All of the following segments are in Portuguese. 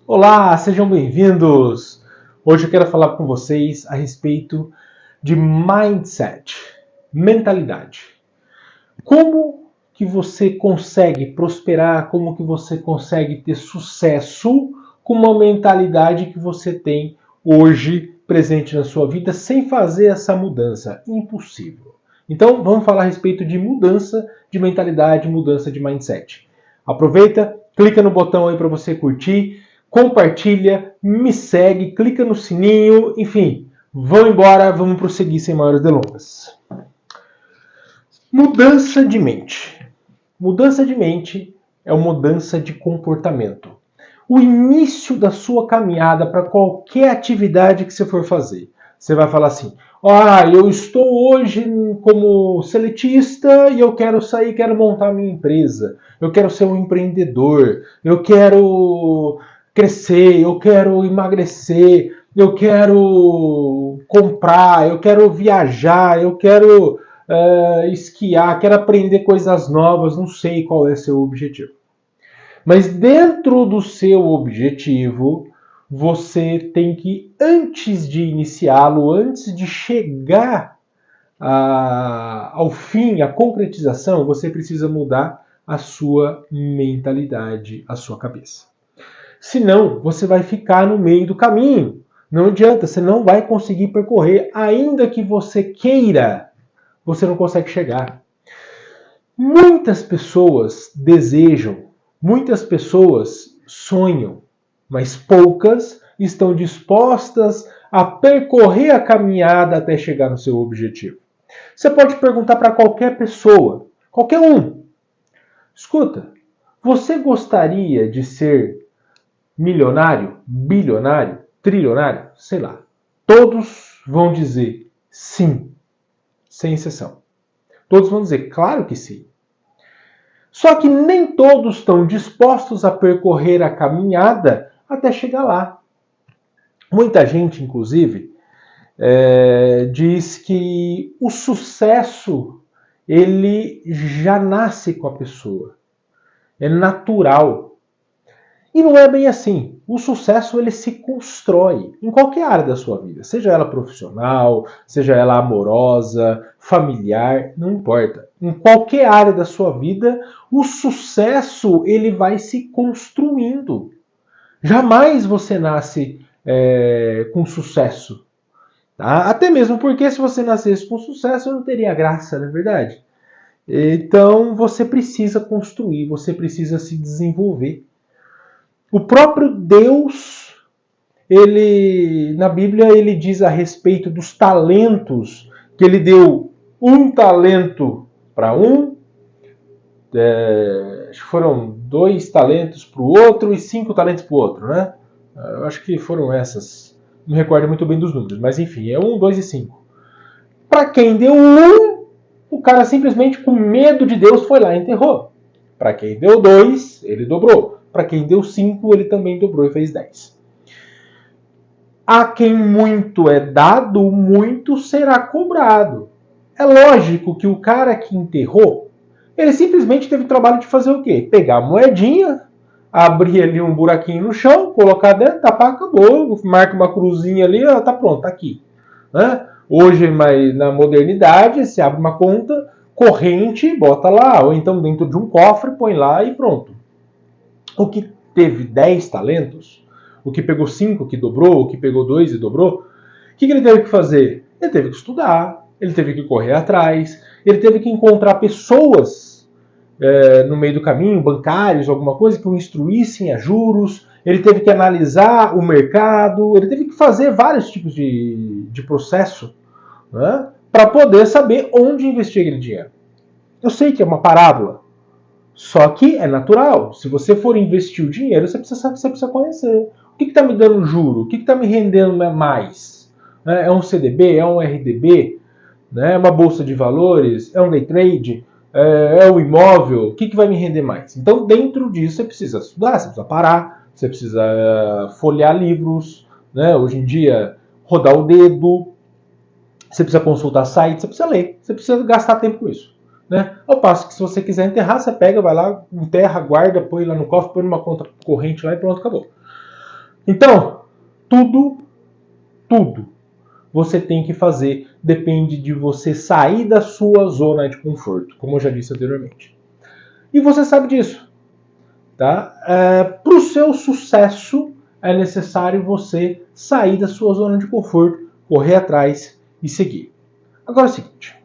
Olá, sejam bem-vindos! Hoje eu quero falar com vocês a respeito de mindset, mentalidade. Como que você consegue prosperar, como que você consegue ter sucesso com uma mentalidade que você tem hoje presente na sua vida sem fazer essa mudança? Impossível. Então, vamos falar a respeito de mudança de mentalidade, mudança de mindset. Aproveita, clica no botão aí para você curtir, compartilha, me segue, clica no sininho, enfim, vamos embora, vamos prosseguir sem maiores delongas. Mudança de mente. Mudança de mente é uma mudança de comportamento. O início da sua caminhada para qualquer atividade que você for fazer. Você vai falar assim: eu estou hoje como seletista e eu quero sair, quero montar minha empresa. Eu quero ser um empreendedor. Eu quero crescer, eu quero emagrecer, eu quero comprar, eu quero viajar, eu quero esquiar, quero aprender coisas novas, não sei qual é seu objetivo. Mas dentro do seu objetivo, você tem que, antes de iniciá-lo, antes de chegar ao fim, à concretização, você precisa mudar a sua mentalidade, a sua cabeça. Senão, você vai ficar no meio do caminho. Não adianta, você não vai conseguir percorrer, ainda que você queira, você não consegue chegar. Muitas pessoas desejam, muitas pessoas sonham, mas poucas estão dispostas a percorrer a caminhada até chegar no seu objetivo. Você pode perguntar para qualquer pessoa, qualquer um: escuta, você gostaria de ser milionário, bilionário, trilionário? Sei lá. Todos vão dizer sim, sem exceção. Todos vão dizer, claro que sim. Só que nem todos estão dispostos a percorrer a caminhada até chegar lá. Muita gente, inclusive, diz que o sucesso ele já nasce com a pessoa. É natural. E não é bem assim. O sucesso ele se constrói em qualquer área da sua vida, seja ela profissional, seja ela amorosa, familiar, não importa. Em qualquer área da sua vida, o sucesso ele vai se construindo. Jamais você nasce com sucesso. Tá? Até mesmo porque se você nascesse com sucesso, não teria graça, não é verdade? Então você precisa construir, você precisa se desenvolver. O próprio Deus, na Bíblia, ele diz a respeito dos talentos, que ele deu um talento para um, acho que foram 2 talentos para o outro e 5 talentos para o outro, né? Eu acho que foram essas. Não me recordo muito bem dos números, mas enfim, é 1, 2 e 5. Para quem deu 1, o cara simplesmente com medo de Deus foi lá e enterrou. Para quem deu 2, ele dobrou. Para quem deu 5, ele também dobrou e fez 10. A quem muito é dado, muito será cobrado. É lógico que o cara que enterrou, ele simplesmente teve o trabalho de fazer o quê? Pegar a moedinha, abrir ali um buraquinho no chão, colocar dentro, tapar, acabou, marca uma cruzinha ali, tá pronto, tá aqui. Né? Hoje, na modernidade, se abre uma conta corrente, bota lá, ou então dentro de um cofre, põe lá e pronto. O que teve 10 talentos, o que pegou 5 que dobrou, o que pegou 2 e dobrou, o que ele teve que fazer? Ele teve que estudar, ele teve que correr atrás, ele teve que encontrar pessoas no meio do caminho, bancários, alguma coisa, que o instruíssem a juros, ele teve que analisar o mercado, ele teve que fazer vários tipos de processo, né, para poder saber onde investir aquele dinheiro. Eu sei que é uma parábola, só que é natural. Se você for investir o dinheiro, você precisa conhecer. O que está me dando juro? O que está me rendendo mais? É um CDB? É um RDB? É uma bolsa de valores? É um day trade? É um imóvel? O que vai me render mais? Então, dentro disso, você precisa estudar, você precisa parar, você precisa folhear livros, né? Hoje em dia, rodar o dedo, você precisa consultar sites, você precisa ler, você precisa gastar tempo com isso. Né? Ao passo que se você quiser enterrar, você pega, vai lá, enterra, guarda, põe lá no cofre, põe numa conta corrente lá e pronto, acabou. Então, tudo você tem que fazer depende de você sair da sua zona de conforto, como eu já disse anteriormente. E você sabe disso. Tá? Para o seu sucesso, é necessário você sair da sua zona de conforto, correr atrás e seguir. Agora é o seguinte,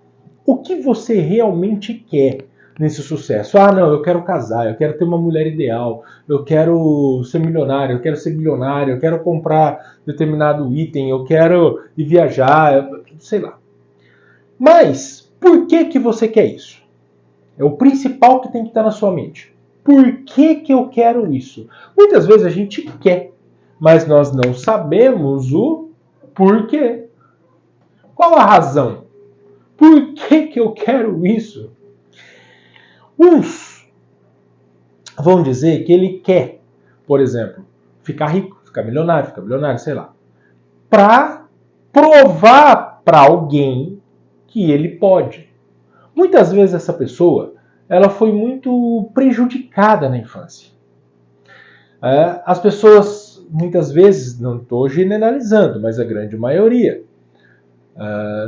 o que você realmente quer nesse sucesso? Ah, não, eu quero casar, eu quero ter uma mulher ideal, eu quero ser milionário, eu quero ser bilionário, eu quero comprar determinado item, eu quero ir viajar, sei lá. Mas, por que você quer isso? É o principal que tem que estar na sua mente. Por que eu quero isso? Muitas vezes a gente quer, mas nós não sabemos o porquê. Qual a razão? Por que eu quero isso? Uns vão dizer que ele quer, por exemplo, ficar rico, ficar milionário, sei lá, para provar para alguém que ele pode. Muitas vezes essa pessoa ela foi muito prejudicada na infância. As pessoas, muitas vezes, não estou generalizando, mas a grande maioria,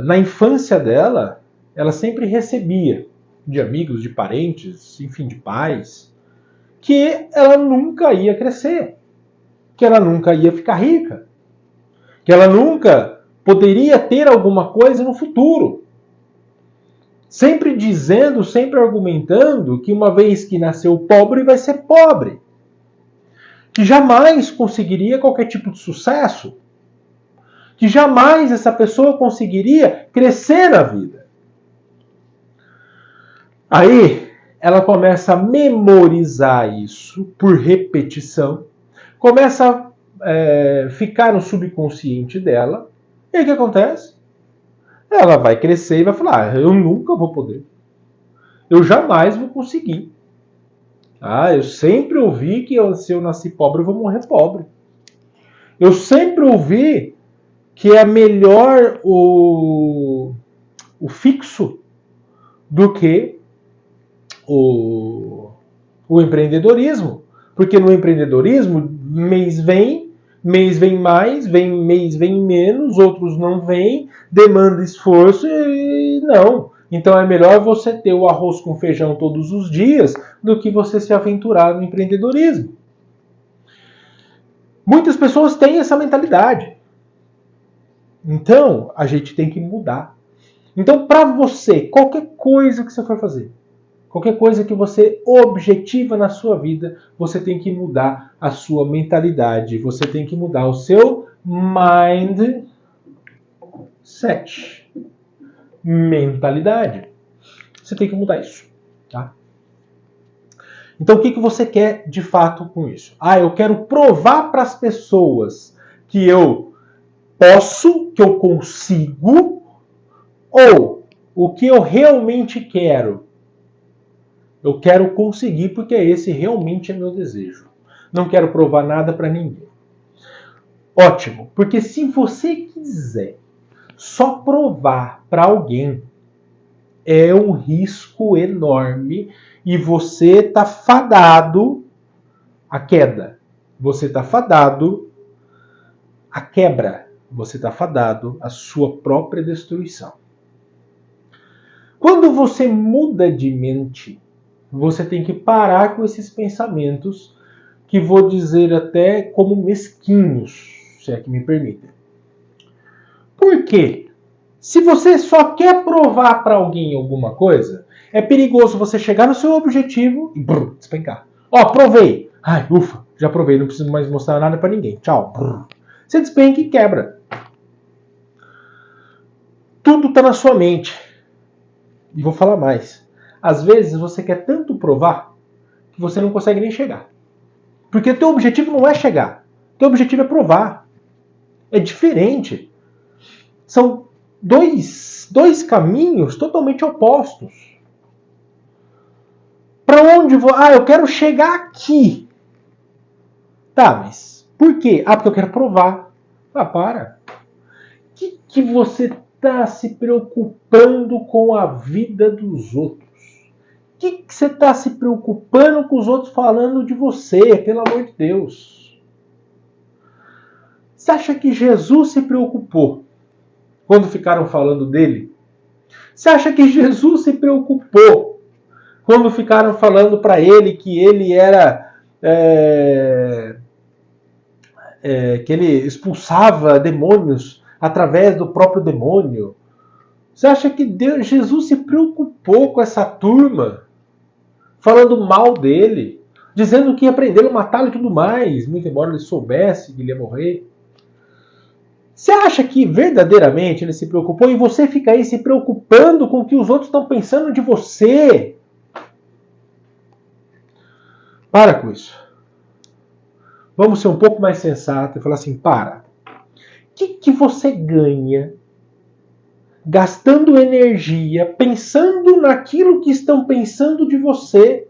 na infância dela, ela sempre recebia de amigos, de parentes, enfim, de pais, que ela nunca ia crescer, que ela nunca ia ficar rica, que ela nunca poderia ter alguma coisa no futuro. Sempre dizendo, sempre argumentando que uma vez que nasceu pobre, vai ser pobre. Que jamais conseguiria qualquer tipo de sucesso. Que jamais essa pessoa conseguiria crescer na vida. Aí ela começa a memorizar isso por repetição, começa a ficar no subconsciente dela, e o que acontece? Ela vai crescer e vai falar, eu nunca vou poder. Eu jamais vou conseguir. Eu sempre ouvi que se eu nasci pobre, eu vou morrer pobre. Eu sempre ouvi que é melhor o fixo do que o empreendedorismo. Porque no empreendedorismo, mês vem mais, mês vem menos, outros não vêm, demanda esforço e não. Então é melhor você ter o arroz com feijão todos os dias do que você se aventurar no empreendedorismo. Muitas pessoas têm essa mentalidade. Então a gente tem que mudar. Então para você, qualquer coisa que você for fazer, qualquer coisa que você objetiva na sua vida, você tem que mudar a sua mentalidade. Você tem que mudar o seu mindset. Mentalidade. Você tem que mudar isso. Tá? Então o que você quer de fato com isso? Eu quero provar para as pessoas que eu posso, que eu consigo, ou o que eu realmente quero. Eu quero conseguir porque esse realmente é meu desejo. Não quero provar nada para ninguém. Ótimo, porque se você quiser só provar para alguém, é um risco enorme e você está fadado à queda. Você está fadado à quebra. Você está fadado à sua própria destruição. Quando você muda de mente, você tem que parar com esses pensamentos que vou dizer até como mesquinhos, se é que me permitem. Por quê? Se você só quer provar para alguém alguma coisa, é perigoso você chegar no seu objetivo e despencar. Provei. Ufa, já provei, não preciso mais mostrar nada para ninguém. Tchau. Você despenca e quebra. Tudo está na sua mente. E vou falar mais. Às vezes você quer tanto provar que você não consegue nem chegar. Porque o teu objetivo não é chegar. O teu objetivo é provar. É diferente. São dois caminhos totalmente opostos. Para onde vou? Eu quero chegar aqui. Tá, mas por quê? Porque eu quero provar. Para. O que você está se preocupando com a vida dos outros? O que você está se preocupando com os outros falando de você? Pelo amor de Deus. Você acha que Jesus se preocupou quando ficaram falando dele? Você acha que Jesus se preocupou quando ficaram falando para ele que ele era... que ele expulsava demônios através do próprio demônio? Você acha que Jesus se preocupou com essa turma, falando mal dele, dizendo que ia prendê-lo, matá-lo e tudo mais, muito embora ele soubesse que ele ia morrer? Você acha que verdadeiramente ele se preocupou e você fica aí se preocupando com o que os outros estão pensando de você? Para com isso. Vamos ser um pouco mais sensatos e falar assim, para. O que você ganha gastando energia, pensando naquilo que estão pensando de você?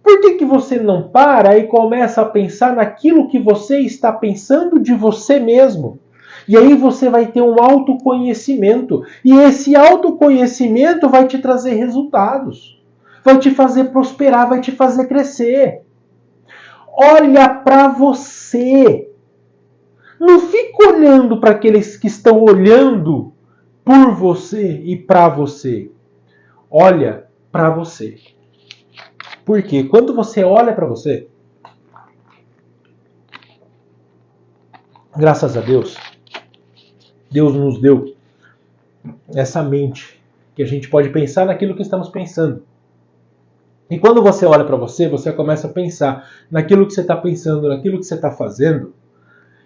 Por que você não para e começa a pensar naquilo que você está pensando de você mesmo? E aí você vai ter um autoconhecimento. E esse autoconhecimento vai te trazer resultados. Vai te fazer prosperar, vai te fazer crescer. Olha para você. Não fica olhando para aqueles que estão olhando por você e para você. Olha para você. Porque quando você olha para você, graças a Deus, Deus nos deu essa mente que a gente pode pensar naquilo que estamos pensando. E quando você olha para você, você começa a pensar naquilo que você está pensando, naquilo que você está fazendo,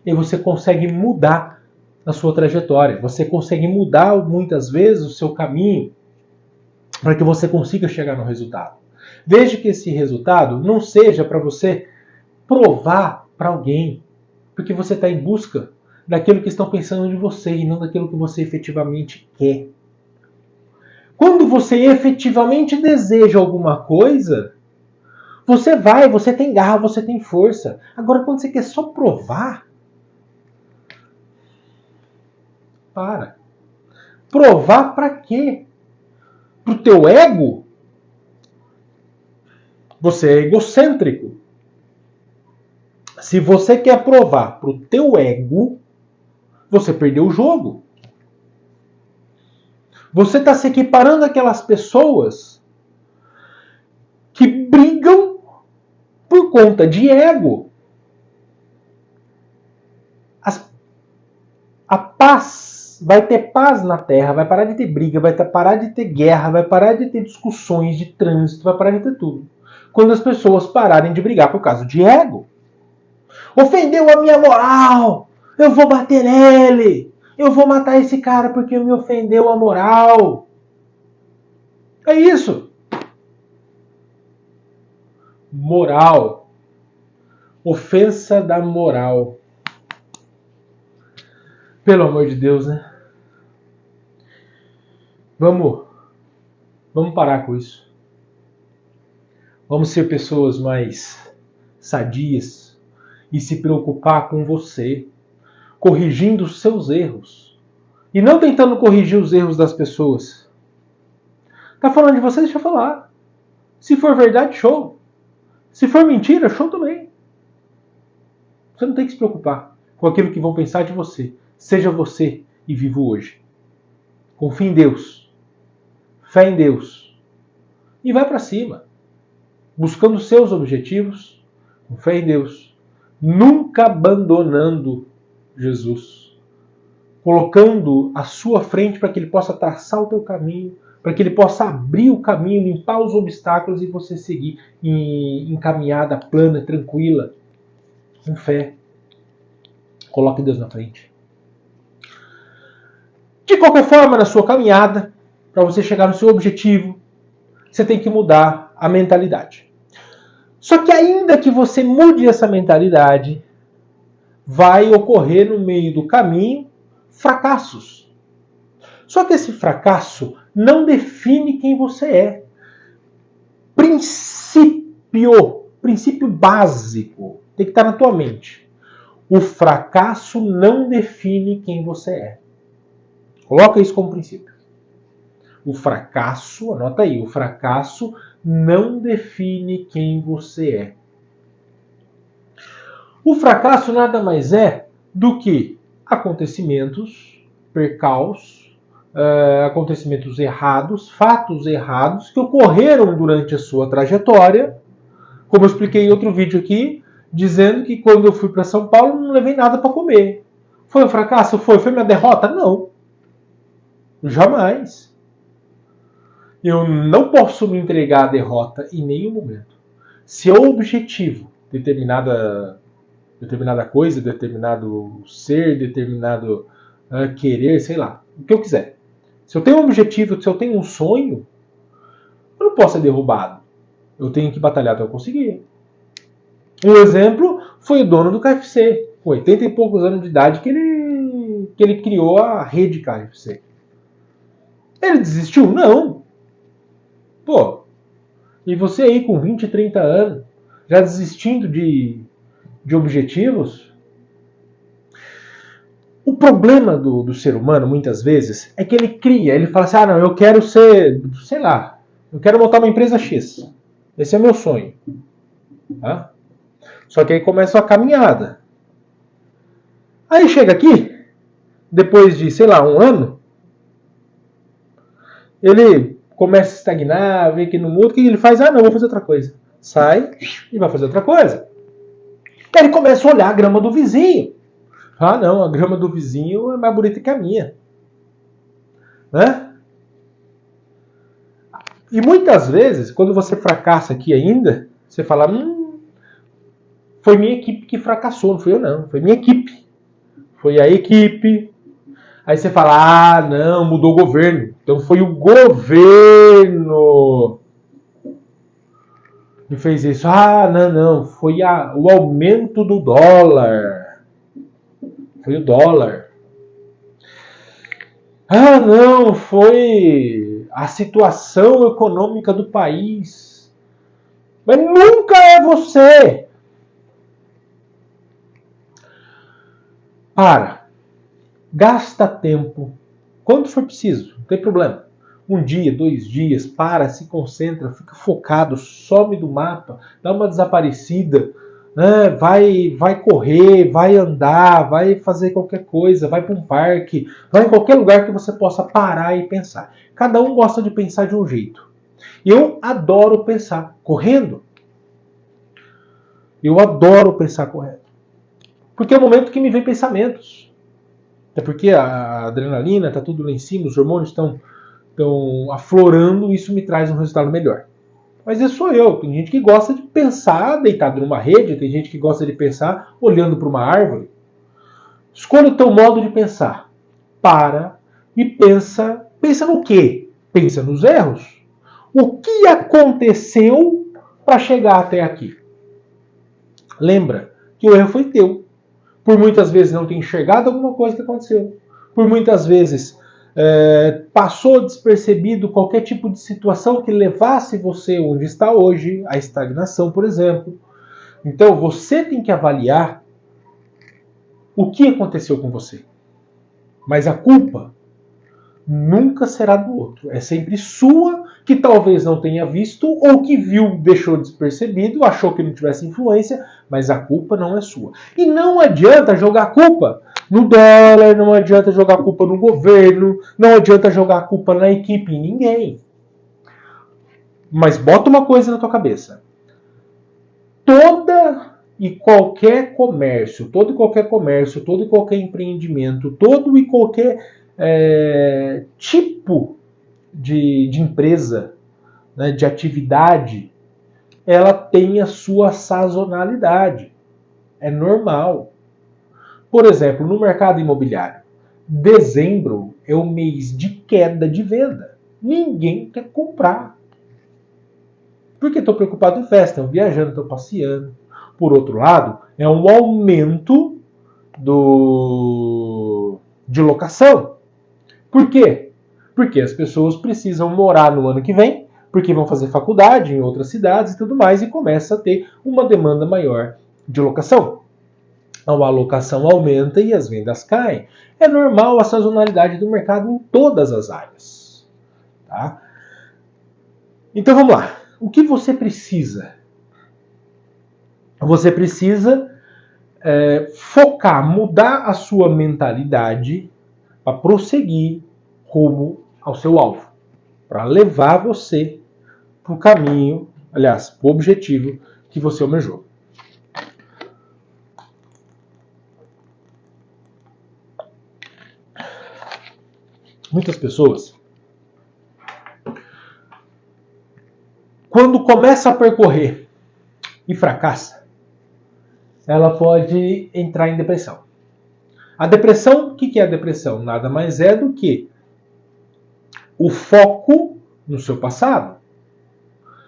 e você consegue mudar a sua trajetória. Você consegue mudar muitas vezes o seu caminho para que você consiga chegar no resultado. Veja que esse resultado não seja para você provar para alguém, porque você está em busca daquilo que estão pensando de você e não daquilo que você efetivamente quer. Quando você efetivamente deseja alguma coisa, você vai, você tem garra, você tem força. Agora, quando você quer só provar, para. Provar para quê? Pro teu ego? Você é egocêntrico. Se você quer provar pro teu ego, você perdeu o jogo. Você está se equiparando àquelas pessoas que brigam por conta de ego. A paz, vai ter paz na Terra, vai parar de ter briga, vai parar de ter guerra, vai parar de ter discussões de trânsito, vai parar de ter tudo. Quando as pessoas pararem de brigar por causa de ego. Ofendeu a minha moral, eu vou bater nele, eu vou matar esse cara porque me ofendeu a moral. É isso. Moral. Ofensa da moral. Pelo amor de Deus, né? Vamos parar com isso. Vamos ser pessoas mais sadias e se preocupar com você, corrigindo os seus erros e não tentando corrigir os erros das pessoas. Tá falando de você? Deixa eu falar. Se for verdade, show. Se for mentira, show também. Você não tem que se preocupar com aquilo que vão pensar de você. Seja você e viva hoje. Confie em Deus. Fé em Deus. E vai para cima. Buscando seus objetivos. Com fé em Deus. Nunca abandonando Jesus. Colocando à sua frente para que Ele possa traçar o teu caminho. Para que Ele possa abrir o caminho, limpar os obstáculos e você seguir em caminhada plana, tranquila. Com fé. Coloque Deus na frente. De qualquer forma, na sua caminhada, para você chegar no seu objetivo, você tem que mudar a mentalidade. Só que ainda que você mude essa mentalidade, vai ocorrer no meio do caminho fracassos. Só que esse fracasso não define quem você é. Princípio básico, tem que estar na tua mente. O fracasso não define quem você é. Coloca isso como princípio. O fracasso, anota aí, o fracasso não define quem você é. O fracasso nada mais é do que acontecimentos, percalços, acontecimentos errados, fatos errados que ocorreram durante a sua trajetória, como eu expliquei em outro vídeo aqui, dizendo que quando eu fui para São Paulo não levei nada para comer. Foi um fracasso? Foi minha derrota? Não. Jamais. Eu não posso me entregar à derrota em nenhum momento. Se é o objetivo, determinada coisa, determinado ser, determinado querer, sei lá, o que eu quiser. Se eu tenho um objetivo, se eu tenho um sonho, eu não posso ser derrubado. Eu tenho que batalhar até eu conseguir. Um exemplo foi o dono do KFC, com 80 e poucos anos de idade, que ele criou a rede KFC. Ele desistiu? Não. Pô, e você aí com 20, 30 anos, já desistindo de objetivos? O problema do ser humano, muitas vezes, é que ele cria, ele fala assim, não, eu quero ser, sei lá, eu quero montar uma empresa X. Esse é meu sonho. Tá? Só que aí começa a caminhada. Aí chega aqui, depois de, sei lá, um ano, ele começa a estagnar, vê que não muda, o que ele faz? Não, vou fazer outra coisa. Sai e vai fazer outra coisa. Aí ele começa a olhar a grama do vizinho. Não, a grama do vizinho é mais bonita que a minha. Né? E muitas vezes, quando você fracassa aqui ainda, você fala, foi minha equipe que fracassou, não fui eu não, foi minha equipe. Foi a equipe. Aí você fala, não, mudou o governo. Então foi o governo que fez isso. Não, foi o aumento do dólar. Foi o dólar. Não, foi a situação econômica do país. Mas nunca é você. Gasta tempo. Quanto for preciso, não tem problema. 1 dia, 2 dias, se concentra, fica focado, some do mapa, dá uma desaparecida, né? Vai correr, vai andar, vai fazer qualquer coisa, vai para um parque, vai em qualquer lugar que você possa parar e pensar. Cada um gosta de pensar de um jeito. Eu adoro pensar correndo. Eu adoro pensar correndo. Porque é o momento que me vem pensamentos. É porque a adrenalina está tudo lá em cima, os hormônios estão aflorando, e isso me traz um resultado melhor. Mas esse sou eu. Tem gente que gosta de pensar deitado numa rede, tem gente que gosta de pensar olhando para uma árvore. Escolha o teu modo de pensar. Para e pensa. Pensa no quê? Pensa nos erros. O que aconteceu para chegar até aqui? Lembra que o erro foi teu. Por muitas vezes não ter enxergado alguma coisa que aconteceu. Por muitas vezes passou despercebido qualquer tipo de situação que levasse você onde está hoje, a estagnação, por exemplo. Então você tem que avaliar o que aconteceu com você. Mas a culpa nunca será do outro. É sempre sua, que talvez não tenha visto, ou que viu, deixou despercebido, achou que não tivesse influência, mas a culpa não é sua. E não adianta jogar a culpa no dólar, não adianta jogar a culpa no governo, não adianta jogar a culpa na equipe, em ninguém. Mas bota uma coisa na tua cabeça. Todo e qualquer comércio, todo e qualquer empreendimento, todo e qualquer tipo de empresa, né, de atividade, ela tem a sua sazonalidade. É normal. Por exemplo, no mercado imobiliário, dezembro é o mês de queda de venda. Ninguém quer comprar. Porque estou preocupado em festa, estou viajando, estou passeando. Por outro lado, é um aumento de locação. Por quê? Porque as pessoas precisam morar no ano que vem, porque vão fazer faculdade em outras cidades e tudo mais, e começa a ter uma demanda maior de locação. Então a locação aumenta e as vendas caem. É normal a sazonalidade do mercado em todas as áreas. Tá? Então vamos lá. O que você precisa? Você precisa focar, mudar a sua mentalidade para prosseguir rumo ao seu alvo, para levar você para o caminho, aliás, para o objetivo que você almejou. Muitas pessoas, quando começa a percorrer e fracassa, ela pode entrar em depressão. A depressão, o que é a depressão? Nada mais é do que o foco no seu passado.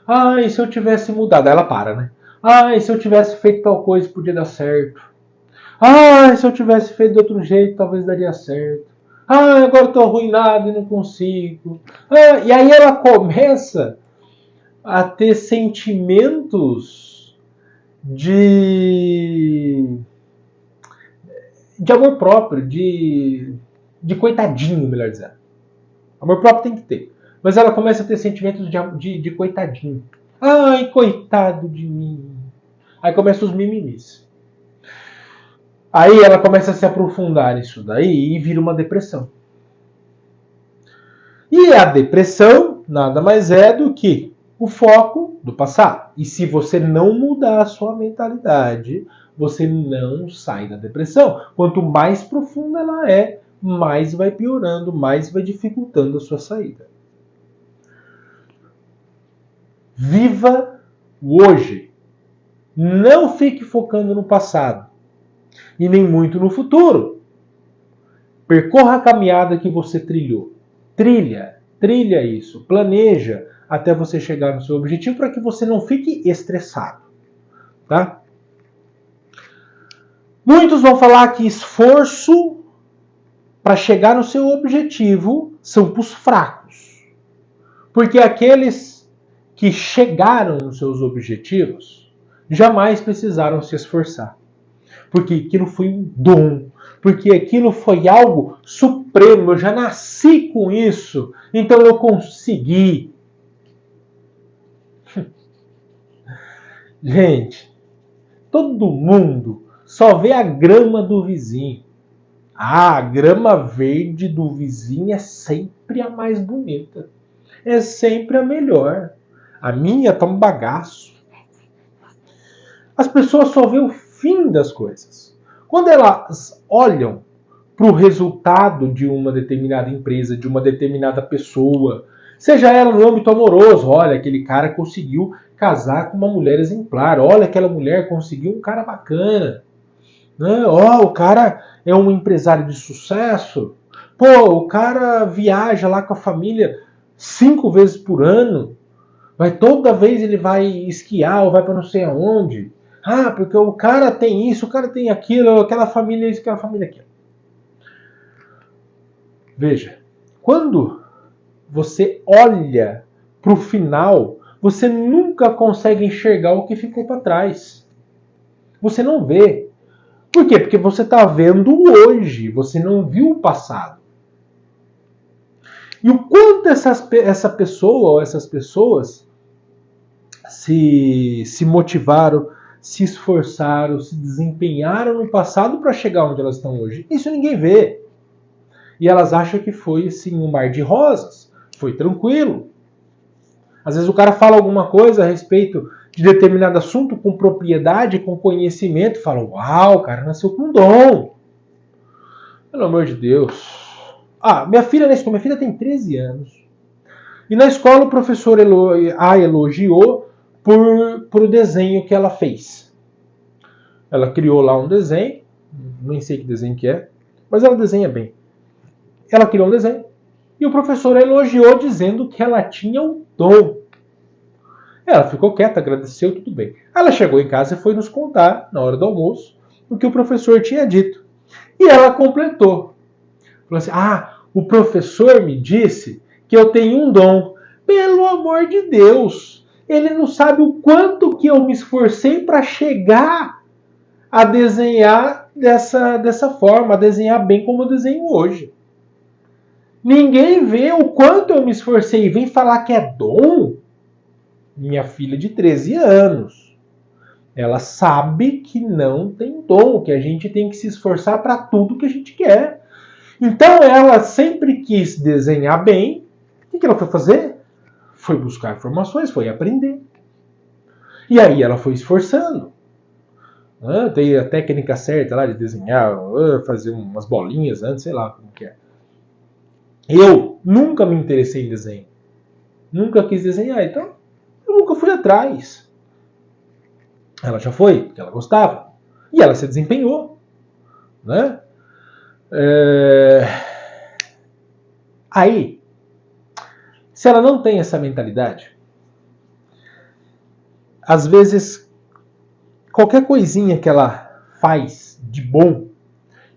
Ah, e se eu tivesse mudado? Ela para, né? Ah, e se eu tivesse feito tal coisa, podia dar certo. Ah, e se eu tivesse feito de outro jeito, talvez daria certo. Ah, agora eu estou arruinado e não consigo. Ah, e aí ela começa a ter sentimentos de amor próprio, de coitadinho, melhor dizendo. Amor próprio tem que ter. Mas ela começa a ter sentimentos de coitadinho. Ai, coitado de mim. Aí começam os mimimis. Aí ela começa a se aprofundar nisso daí e vira uma depressão. E a depressão nada mais é do que o foco do passado. E se você não mudar a sua mentalidade, você não sai da depressão. Quanto mais profunda ela é, mais vai piorando, mais vai dificultando a sua saída. Viva o hoje. Não fique focando no passado. E nem muito no futuro. Percorra a caminhada que você trilhou. Trilha isso. Planeja até você chegar no seu objetivo para que você não fique estressado. Tá? Muitos vão falar que esforço para chegar no seu objetivo são para os fracos. Porque aqueles que chegaram nos seus objetivos jamais precisaram se esforçar. Porque aquilo foi um dom. Porque aquilo foi algo supremo. Eu já nasci com isso. Então eu consegui. Gente, todo mundo só vê a grama do vizinho. Ah, a grama verde do vizinho é sempre a mais bonita. É sempre a melhor. A minha tá um bagaço. As pessoas só vê o fim das coisas. Quando elas olham para o resultado de uma determinada empresa, de uma determinada pessoa, seja ela no âmbito amoroso, olha, aquele cara conseguiu casar com uma mulher exemplar, olha, aquela mulher conseguiu um cara bacana, né? O cara é um empresário de sucesso, pô, o cara viaja lá com a família 5 vezes por ano, toda vez ele vai esquiar ou vai para não sei aonde. Ah, porque o cara tem isso, o cara tem aquilo, aquela família isso, aquela família aquilo. Veja, quando você olha para o final, você nunca consegue enxergar o que ficou para trás. Você não vê. Por quê? Porque você está vendo o hoje, você não viu o passado. E o quanto essa pessoa ou essas pessoas se motivaram, se esforçaram, se desempenharam no passado para chegar onde elas estão hoje. Isso ninguém vê. E elas acham que foi assim, um mar de rosas. Foi tranquilo. Às vezes o cara fala alguma coisa a respeito de determinado assunto com propriedade, com conhecimento. Fala, uau, o cara nasceu com dom. Pelo amor de Deus. Minha filha tem 13 anos. E na escola o professor a elogiou por o desenho que ela fez. Ela criou lá um desenho, nem sei que desenho que é, mas ela desenha bem. Ela criou um desenho e o professor a elogiou dizendo que ela tinha um dom. Ela ficou quieta, agradeceu, tudo bem. Ela chegou em casa e foi nos contar, na hora do almoço, o que o professor tinha dito. E ela completou. Falou assim, o professor me disse que eu tenho um dom. Pelo amor de Deus! Ele não sabe o quanto que eu me esforcei para chegar a desenhar dessa forma, a desenhar bem como eu desenho hoje. Ninguém vê o quanto eu me esforcei e vem falar que é dom. Minha filha de 13 anos. Ela sabe que não tem dom, que a gente tem que se esforçar para tudo que a gente quer. Então ela sempre quis desenhar bem. O que ela foi fazer? Foi buscar informações, foi aprender. E aí ela foi esforçando. Tem a técnica certa lá de desenhar, fazer umas bolinhas antes, sei lá como que é. Eu nunca me interessei em desenho. Nunca quis desenhar, então eu nunca fui atrás. Ela já foi, porque ela gostava. E ela se desempenhou. Né? Aí, se ela não tem essa mentalidade, às vezes, qualquer coisinha que ela faz de bom,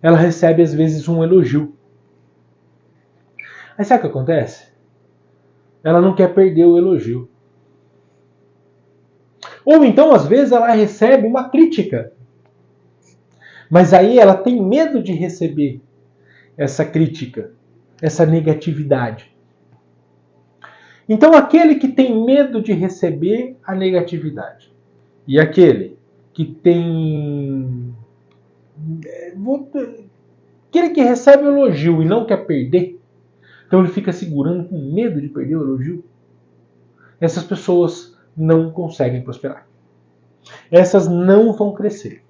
ela recebe às vezes um elogio. Aí sabe o que acontece? Ela não quer perder o elogio. Ou então, às vezes, ela recebe uma crítica. Mas aí ela tem medo de receber essa crítica, essa negatividade. Então, aquele que tem medo de receber a negatividade e aquele que tem... aquele que recebe o elogio e não quer perder, então ele fica segurando com medo de perder o elogio. Essas pessoas não conseguem prosperar. Essas não vão crescer.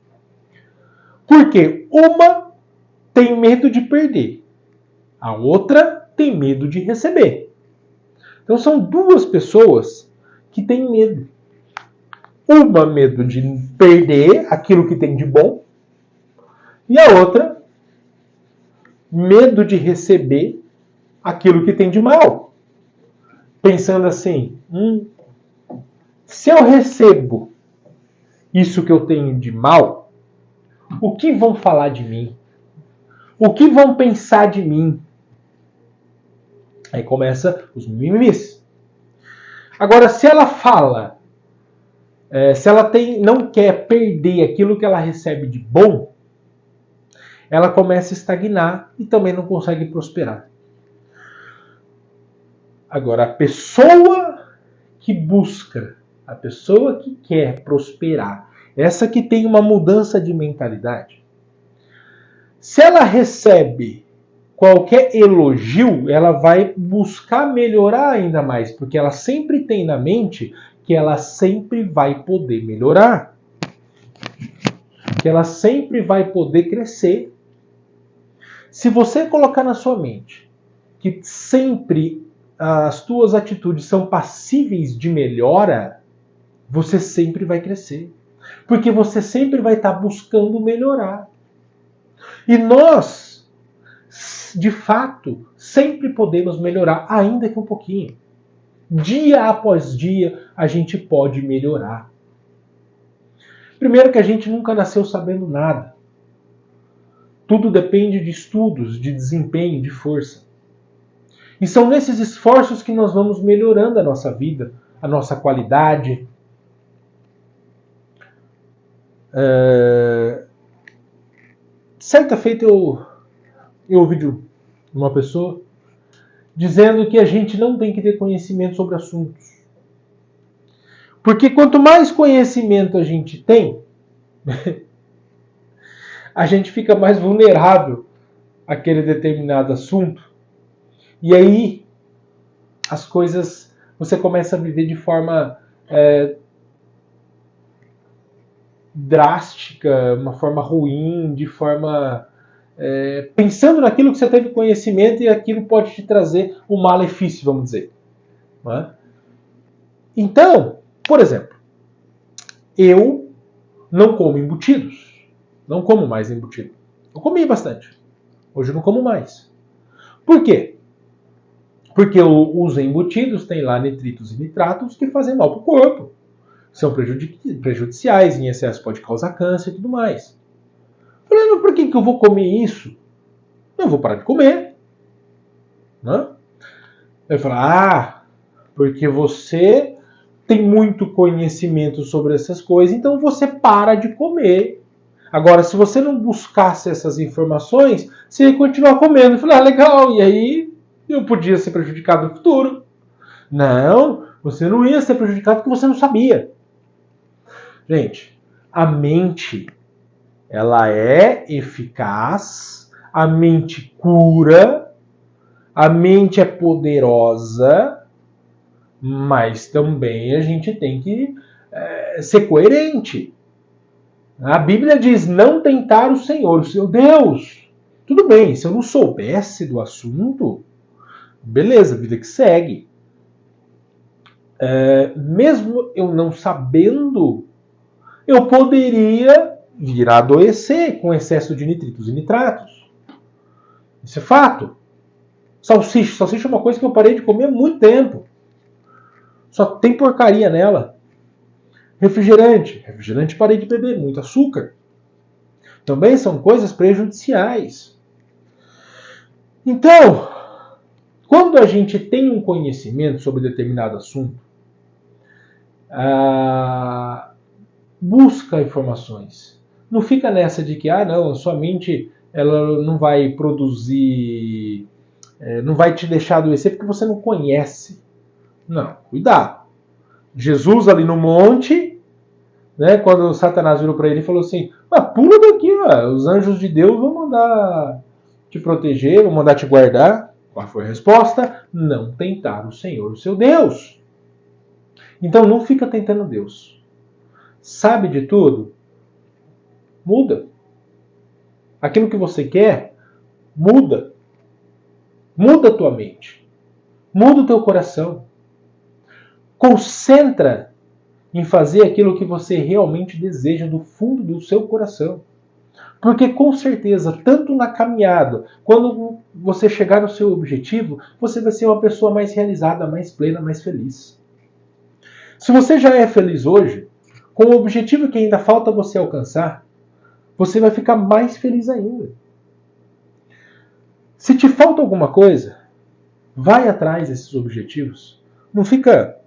Porque uma tem medo de perder, a outra tem medo de receber. Então são duas pessoas que têm medo. Uma medo de perder aquilo que tem de bom e a outra medo de receber aquilo que tem de mal. Pensando assim, se eu recebo isso que eu tenho de mal, o que vão falar de mim? O que vão pensar de mim? Aí começa os mimimis. Agora, se ela fala, se ela não quer perder aquilo que ela recebe de bom, ela começa a estagnar e também não consegue prosperar. Agora, a pessoa que busca, a pessoa que quer prosperar, essa que tem uma mudança de mentalidade, se ela recebe qualquer elogio, ela vai buscar melhorar ainda mais, porque ela sempre tem na mente que ela sempre vai poder melhorar, que ela sempre vai poder crescer. Se você colocar na sua mente que sempre as tuas atitudes são passíveis de melhora, você sempre vai crescer, porque você sempre vai estar buscando melhorar. E nós, de fato, sempre podemos melhorar, ainda que um pouquinho. Dia após dia, a gente pode melhorar. Primeiro que a gente nunca nasceu sabendo nada. Tudo depende de estudos, de desempenho, de força. E são nesses esforços que nós vamos melhorando a nossa vida, a nossa qualidade. Certa feita eu ouvi de uma pessoa dizendo que a gente não tem que ter conhecimento sobre assuntos. Porque quanto mais conhecimento a gente tem, a gente fica mais vulnerável àquele determinado assunto. E aí as coisas você começa a viver de forma drástica, uma forma ruim, de forma pensando naquilo que você teve conhecimento e aquilo pode te trazer um malefício, vamos dizer. Não é? Então, por exemplo, eu não como embutidos. Não como mais embutido. Eu comia bastante. Hoje eu não como mais. Por quê? Porque os embutidos têm lá nitritos e nitratos que fazem mal para o corpo. São prejudiciais, em excesso pode causar câncer e tudo mais. Eu falei, mas por que eu vou comer isso? Eu vou parar de comer. Né? Eu falei, porque você tem muito conhecimento sobre essas coisas, então você para de comer. Agora, se você não buscasse essas informações, você ia continuar comendo. Eu falei, legal, e aí eu podia ser prejudicado no futuro. Não, você não ia ser prejudicado porque você não sabia. Gente, a mente, ela é eficaz, a mente cura, a mente é poderosa, mas também a gente tem que ser coerente. A Bíblia diz não tentar o Senhor, o seu Deus. Tudo bem, se eu não soubesse do assunto, beleza, vida que segue. Mesmo eu não sabendo, eu poderia vir a adoecer com excesso de nitritos e nitratos. Isso é fato. Salsicha. Salsicha é uma coisa que eu parei de comer há muito tempo. Só tem porcaria nela. Refrigerante. Refrigerante parei de beber. Muito açúcar. Também são coisas prejudiciais. Então, quando a gente tem um conhecimento sobre determinado assunto, busca informações. Não fica nessa de que, não, a sua mente ela não vai produzir, não vai te deixar adoecer porque você não conhece. Não, cuidado. Jesus ali no monte, né, quando Satanás virou para ele e falou assim, pula daqui, os anjos de Deus vão mandar te proteger, vão mandar te guardar. Qual foi a resposta? Não tentar o Senhor, o seu Deus. Então não fica tentando Deus. Sabe de tudo? Muda. Aquilo que você quer, muda. Muda a tua mente. Muda o teu coração. Concentra em fazer aquilo que você realmente deseja do fundo do seu coração. Porque com certeza, tanto na caminhada, quando você chegar no seu objetivo, você vai ser uma pessoa mais realizada, mais plena, mais feliz. Se você já é feliz hoje, com o objetivo que ainda falta você alcançar, você vai ficar mais feliz ainda. Se te falta alguma coisa, vai atrás desses objetivos. Não fica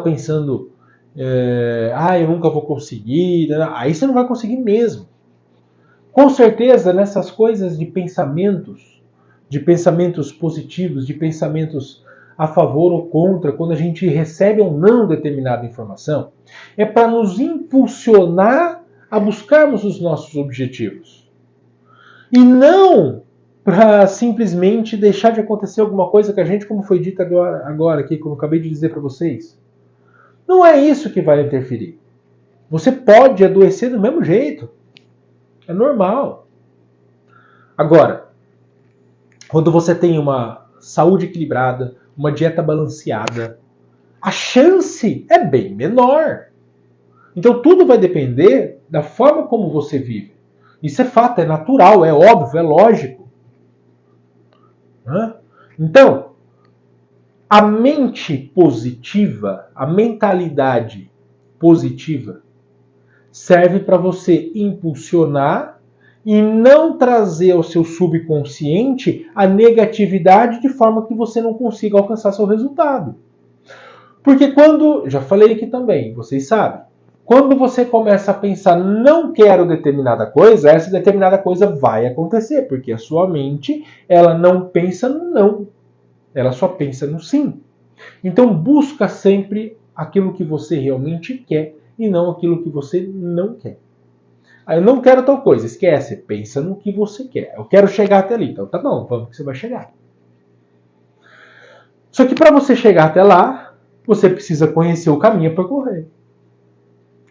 pensando, eu nunca vou conseguir. Aí você não vai conseguir mesmo. Com certeza, nessas coisas de pensamentos positivos, de pensamentos a favor ou contra, quando a gente recebe ou não determinada informação, é para nos impulsionar a buscarmos os nossos objetivos. E não para simplesmente deixar de acontecer alguma coisa que a gente, como foi dito agora aqui, como eu acabei de dizer para vocês. Não é isso que vai interferir. Você pode adoecer do mesmo jeito. É normal. Agora, quando você tem uma saúde equilibrada, uma dieta balanceada, a chance é bem menor. Então tudo vai depender da forma como você vive. Isso é fato, é natural, é óbvio, é lógico. Então, a mente positiva, a mentalidade positiva, serve para você impulsionar e não trazer ao seu subconsciente a negatividade de forma que você não consiga alcançar seu resultado. Porque quando, já falei aqui também, vocês sabem, quando você começa a pensar não quero determinada coisa, essa determinada coisa vai acontecer, porque a sua mente, ela não pensa no não, ela só pensa no sim. Então busca sempre aquilo que você realmente quer e não aquilo que você não quer. Eu não quero tal coisa, esquece, pensa no que você quer. Eu quero chegar até ali, então tá bom, vamos que você vai chegar. Só que para você chegar até lá, você precisa conhecer o caminho a percorrer.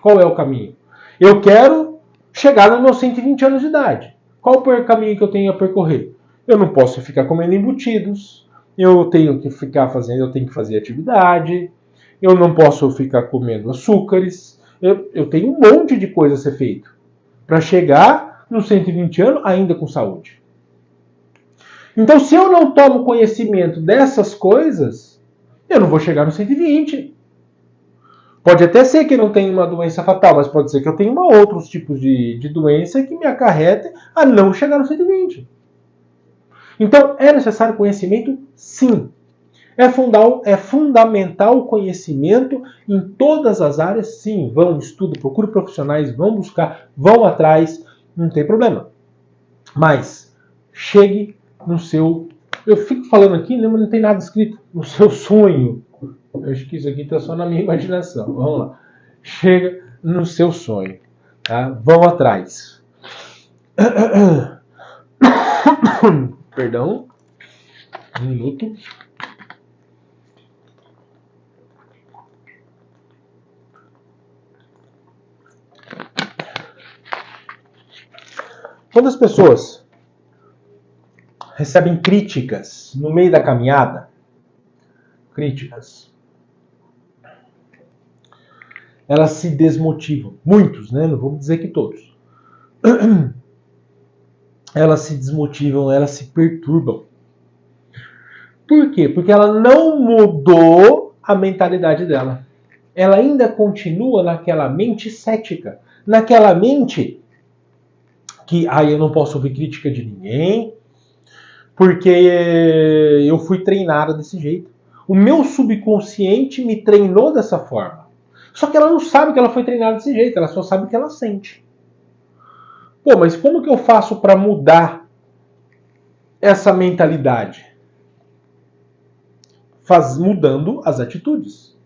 Qual é o caminho? Eu quero chegar nos meus 120 anos de idade. Qual o caminho que eu tenho a percorrer? Eu não posso ficar comendo embutidos, eu tenho que fazer atividade, eu não posso ficar comendo açúcares, eu tenho um monte de coisa a ser feito para chegar nos 120 anos ainda com saúde. Então, se eu não tomo conhecimento dessas coisas, eu não vou chegar nos 120. Pode até ser que eu não tenha uma doença fatal, mas pode ser que eu tenha outros tipos de doença que me acarrete a não chegar nos 120. Então, é necessário conhecimento? Sim. É fundamental o conhecimento em todas as áreas, sim. Vão, estudo, procure profissionais, vão buscar, vão atrás, não tem problema. Mas, chegue no seu... Eu fico falando aqui, mas não tem nada escrito. No seu sonho. Eu acho que isso aqui está só na minha imaginação. Vamos lá. Chega no seu sonho. Tá? Vão atrás. Perdão. Um minuto. Quando as pessoas recebem críticas no meio da caminhada, elas se desmotivam. Muitos, né? Não vamos dizer que todos. Elas se desmotivam, elas se perturbam. Por quê? Porque ela não mudou a mentalidade dela. Ela ainda continua naquela mente cética, naquela mente que eu não posso ouvir crítica de ninguém, porque eu fui treinada desse jeito. O meu subconsciente me treinou dessa forma. Só que ela não sabe que ela foi treinada desse jeito, ela só sabe o que ela sente. Pô, mas como que eu faço para mudar essa mentalidade? Mudando as atitudes.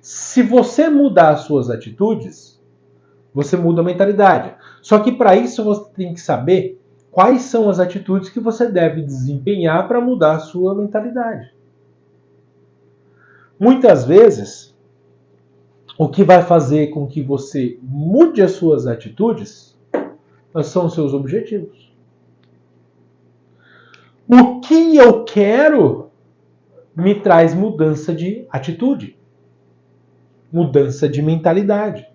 Se você mudar as suas atitudes, você muda a mentalidade. Só que para isso você tem que saber quais são as atitudes que você deve desempenhar para mudar a sua mentalidade. Muitas vezes, o que vai fazer com que você mude as suas atitudes são os seus objetivos. O que eu quero me traz mudança de atitude, mudança de mentalidade.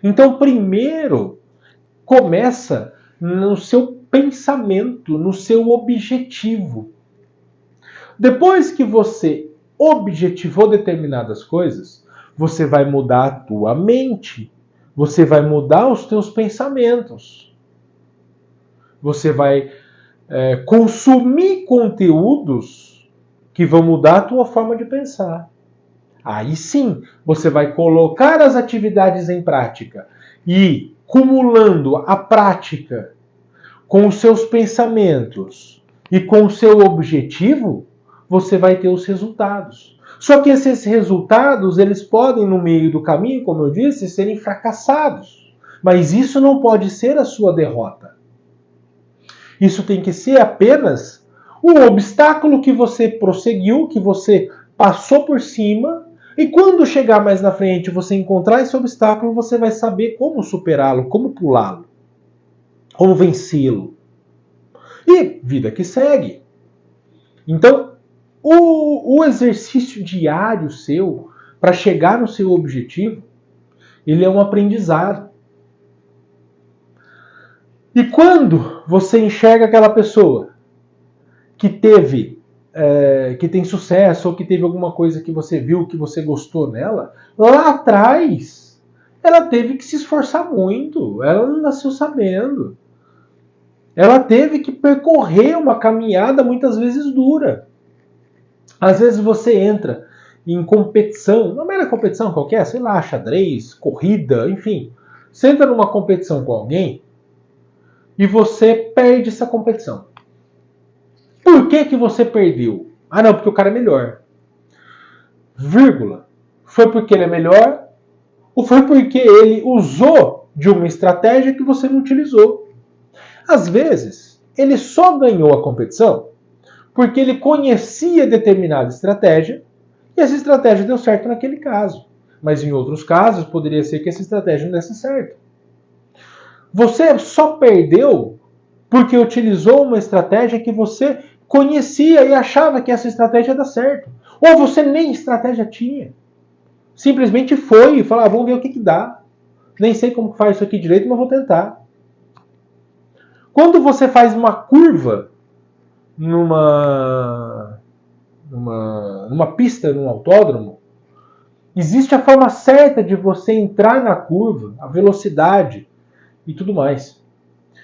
Então, primeiro, começa no seu pensamento, no seu objetivo. Depois que você objetivou determinadas coisas, você vai mudar a tua mente, você vai mudar os teus pensamentos. Você vai consumir conteúdos que vão mudar a tua forma de pensar. Aí sim, você vai colocar as atividades em prática e, cumulando a prática com os seus pensamentos e com o seu objetivo, você vai ter os resultados. Só que esses resultados, eles podem, no meio do caminho, como eu disse, serem fracassados. Mas isso não pode ser a sua derrota. Isso tem que ser apenas um obstáculo que você prosseguiu, que você passou por cima, e quando chegar mais na frente e você encontrar esse obstáculo, você vai saber como superá-lo, como pulá-lo, como vencê-lo. E vida que segue. Então, o exercício diário seu para chegar no seu objetivo, ele é um aprendizado. E quando você enxerga aquela pessoa que tem sucesso ou que teve alguma coisa que você viu, que você gostou nela, lá atrás ela teve que se esforçar muito, ela não nasceu sabendo. Ela teve que percorrer uma caminhada muitas vezes dura. Às vezes você entra em competição, não é competição qualquer, sei lá, xadrez, corrida, enfim. Você entra numa competição com alguém e você perde essa competição. Por que você perdeu? Ah, não, porque o cara é melhor. Vírgula. Foi porque ele é melhor ou foi porque ele usou de uma estratégia que você não utilizou? Às vezes, ele só ganhou a competição porque ele conhecia determinada estratégia e essa estratégia deu certo naquele caso. Mas em outros casos, poderia ser que essa estratégia não desse certo. Você só perdeu porque utilizou uma estratégia que você conhecia e achava que essa estratégia ia dar certo. Ou você nem estratégia tinha. Simplesmente foi e falou, vamos ver o que dá. Nem sei como faz isso aqui direito, mas vou tentar. Quando você faz uma curva numa pista, num autódromo, existe a forma certa de você entrar na curva, a velocidade e tudo mais.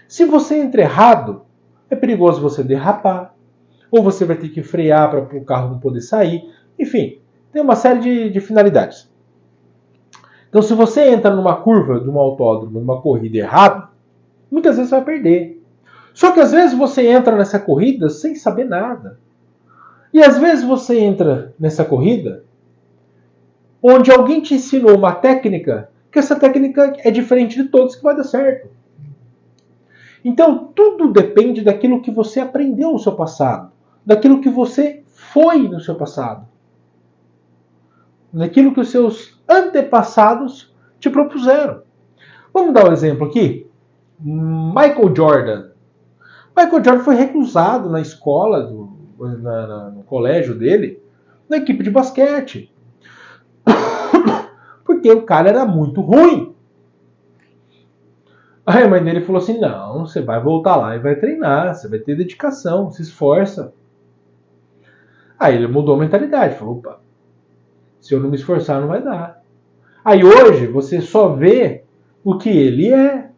Se você entra errado, é perigoso você derrapar, ou você vai ter que frear para o carro não poder sair. Enfim, tem uma série de finalidades. Então, se você entra numa curva de um autódromo, numa corrida errado, muitas vezes você vai perder. Só que às vezes você entra nessa corrida sem saber nada. E às vezes você entra nessa corrida onde alguém te ensinou uma técnica, que essa técnica é diferente de todos que vai dar certo. Então, tudo depende daquilo que você aprendeu no seu passado, daquilo que você foi no seu passado, daquilo que os seus antepassados te propuseram. Vamos dar um exemplo aqui. Michael Jordan. Michael Jordan foi recusado na escola, no colégio dele, na equipe de basquete. Porque o cara era muito ruim. Aí a mãe dele falou assim, não, você vai voltar lá e vai treinar, você vai ter dedicação, se esforça. Aí ele mudou a mentalidade, falou, opa, se eu não me esforçar não vai dar. Aí hoje você só vê o que ele é.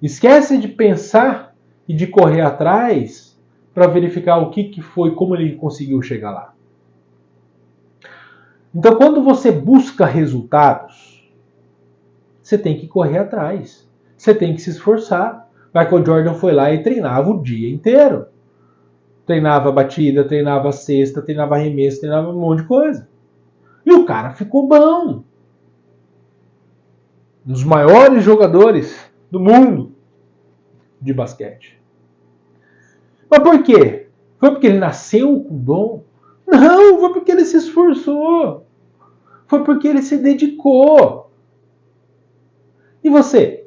Esquece de pensar e de correr atrás para verificar o que foi, como ele conseguiu chegar lá. Então quando você busca resultados, você tem que correr atrás. Você tem que se esforçar. Michael Jordan foi lá e treinava o dia inteiro. Treinava batida, treinava cesta, treinava arremesso, treinava um monte de coisa. E o cara ficou bom. Um dos maiores jogadores do mundo de basquete. Mas por quê? Foi porque ele nasceu com dom? Não, foi porque ele se esforçou. Foi porque ele se dedicou. E você?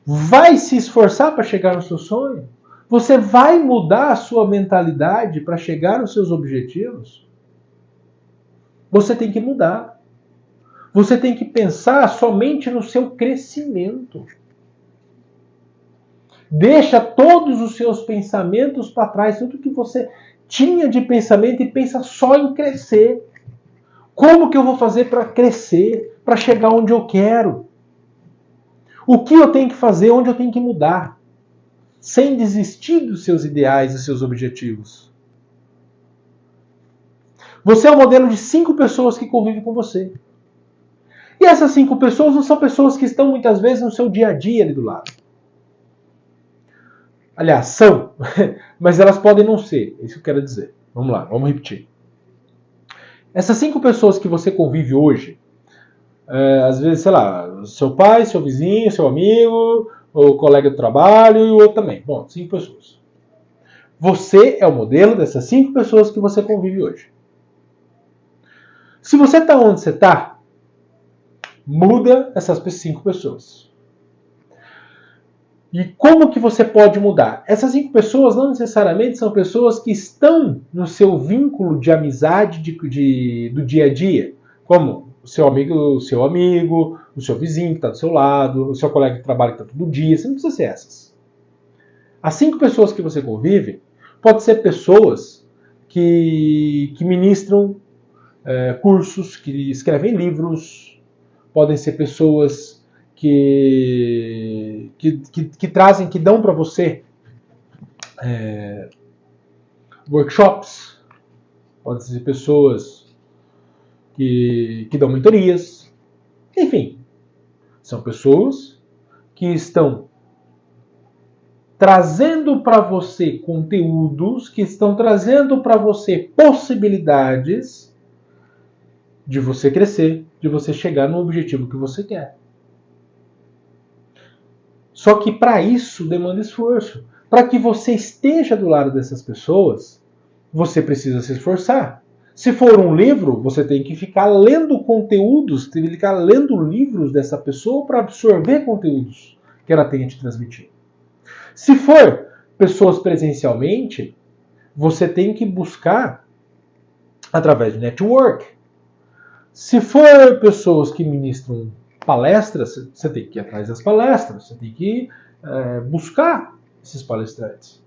Vai se esforçar para chegar no seu sonho? Você vai mudar a sua mentalidade para chegar nos seus objetivos? Você tem que mudar. Você tem que pensar somente no seu crescimento. Deixa todos os seus pensamentos para trás, tudo que você tinha de pensamento e pensa só em crescer. Como que eu vou fazer para crescer, para chegar onde eu quero? O que eu tenho que fazer, onde eu tenho que mudar? Sem desistir dos seus ideais e seus objetivos. Você é o modelo de 5 pessoas que convivem com você. E essas 5 pessoas não são pessoas que estão muitas vezes no seu dia a dia ali do lado. Aliás, são, mas elas podem não ser. É isso que eu quero dizer. Vamos lá, vamos repetir. Essas 5 pessoas que você convive hoje, às vezes, sei lá, seu pai, seu vizinho, seu amigo, o colega de trabalho e o outro também. Bom, 5 pessoas. Você é o modelo dessas 5 pessoas que você convive hoje. Se você está onde você está, muda essas 5 pessoas. E como que você pode mudar? Essas 5 pessoas não necessariamente são pessoas que estão no seu vínculo de amizade do dia a dia, como o seu amigo, o seu vizinho que está do seu lado, o seu colega de trabalho que está todo dia. Você não precisa ser essas. As 5 pessoas que você convive pode ser pessoas que ministram cursos, que escrevem livros, podem ser pessoas que trazem, que dão para você workshops, podem ser pessoas que dão mentorias, enfim, são pessoas que estão trazendo para você conteúdos, que estão trazendo para você possibilidades de você crescer, de você chegar no objetivo que você quer. Só que para isso demanda esforço. Para que você esteja do lado dessas pessoas, você precisa se esforçar. Se for um livro, você tem que ficar lendo conteúdos, tem que ficar lendo livros dessa pessoa para absorver conteúdos que ela tem a te transmitir. Se for pessoas presencialmente, você tem que buscar através de network. Se for pessoas que ministram palestras, você tem que ir atrás das palestras, você tem que buscar esses palestrantes.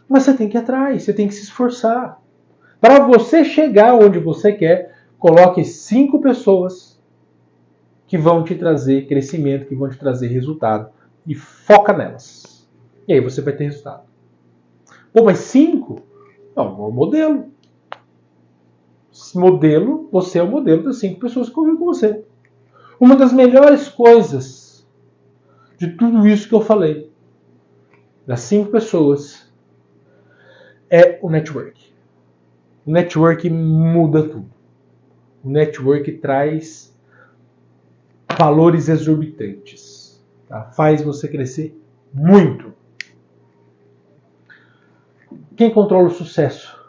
Mas você tem que ir atrás, você tem que se esforçar. Para você chegar onde você quer, coloque 5 pessoas que vão te trazer crescimento, que vão te trazer resultado. E foca nelas. E aí você vai ter resultado. Pô, mas 5? Não, é o modelo. Modelo, você é o modelo das 5 pessoas que convivem com você. Uma das melhores coisas de tudo isso que eu falei, das 5 pessoas, é o network. O network muda tudo. O network traz valores exorbitantes. Tá? Faz você crescer muito. Quem controla o sucesso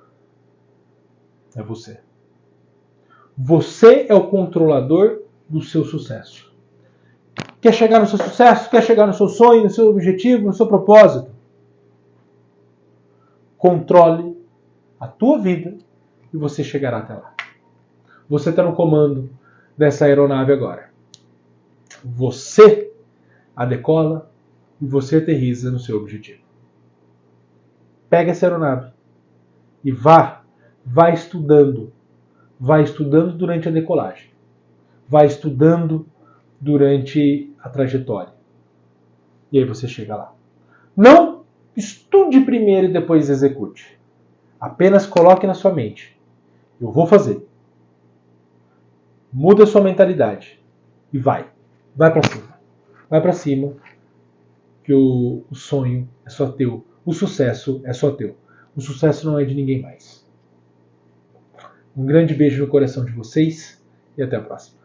é você. Você é o controlador do seu sucesso. Quer chegar no seu sucesso? Quer chegar no seu sonho, no seu objetivo, no seu propósito? Controle a tua vida e você chegará até lá. Você está no comando dessa aeronave agora. Você a decola e você aterriza no seu objetivo. Pega essa aeronave e vá estudando. Vai estudando durante a decolagem. Vai estudando durante a trajetória. E aí você chega lá. Não estude primeiro e depois execute. Apenas coloque na sua mente. Eu vou fazer. Muda a sua mentalidade. E vai. Vai para cima. Vai para cima. Que o sonho é só teu. O sucesso é só teu. O sucesso não é de ninguém mais. Um grande beijo no coração de vocês e até a próxima.